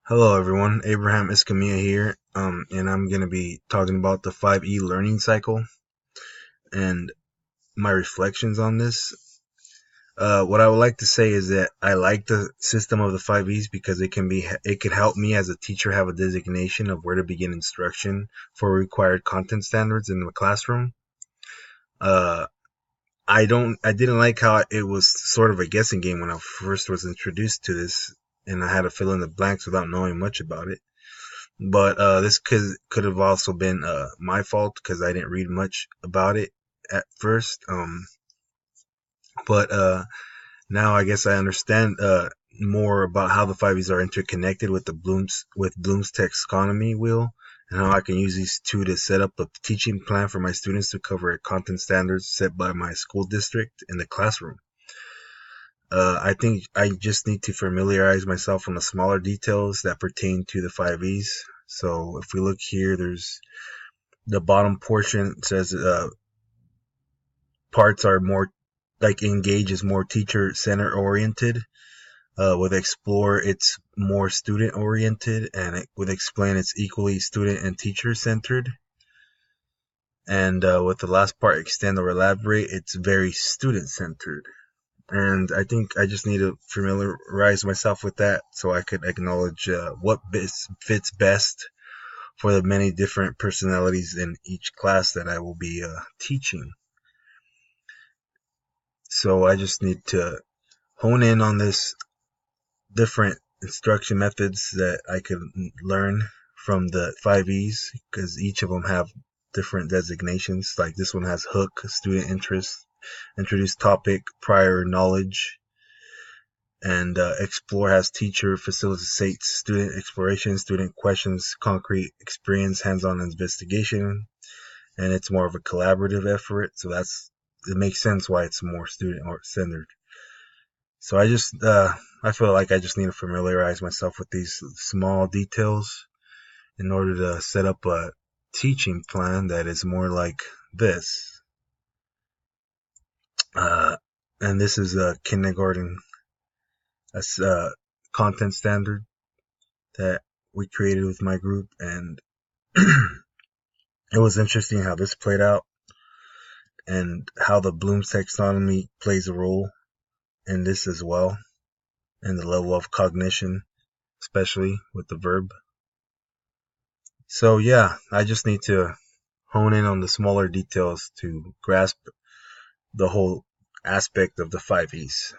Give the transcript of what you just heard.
Hello everyone, Abraham Escamilla here, and I'm going to be talking about the 5E learning cycle and my reflections on this. What I would like to say is that I like the system of the 5Es because it could help me as a teacher have a designation of where to begin instruction for required content standards in the classroom. Uh, I didn't like how it was sort of a guessing game when I first was introduced to this, and I had to fill in the blanks without knowing much about it. But this could have also been my fault because I didn't read much about it at first. But now I guess I understand more about how the 5Es are interconnected with Bloom's taxonomy wheel, and how I can use these two to set up a teaching plan for my students to cover content standards set by my school district in the classroom. I think I just need to familiarize myself on the smaller details that pertain to the 5Es. So if we look here, there's the bottom portion says parts are more like engage is more teacher center oriented. With explore, it's more student oriented, and with explain, it's equally student and teacher centered. And with the last part, extend or elaborate, it's very student centered. And I think I just need to familiarize myself with that so I could acknowledge what fits best for the many different personalities in each class that I will be teaching. So I just need to hone in on this different instruction methods that I could learn from the 5Es because each of them have different designations. Like this one has hook, student interest, introduce topic, prior knowledge, and explore has teacher, facilitates student exploration, student questions, concrete experience, hands-on investigation, and it's more of a collaborative effort. So it makes sense why it's more student centered. So I feel like I just need to familiarize myself with these small details in order to set up a teaching plan that is more like this. Uh, and this is a kindergarten content standard that we created with my group, and it was interesting how this played out and how the Bloom's taxonomy plays a role in this as well, and the level of cognition, especially with the verb. So yeah, I just need to hone in on the smaller details to grasp the whole aspect of the 5Es.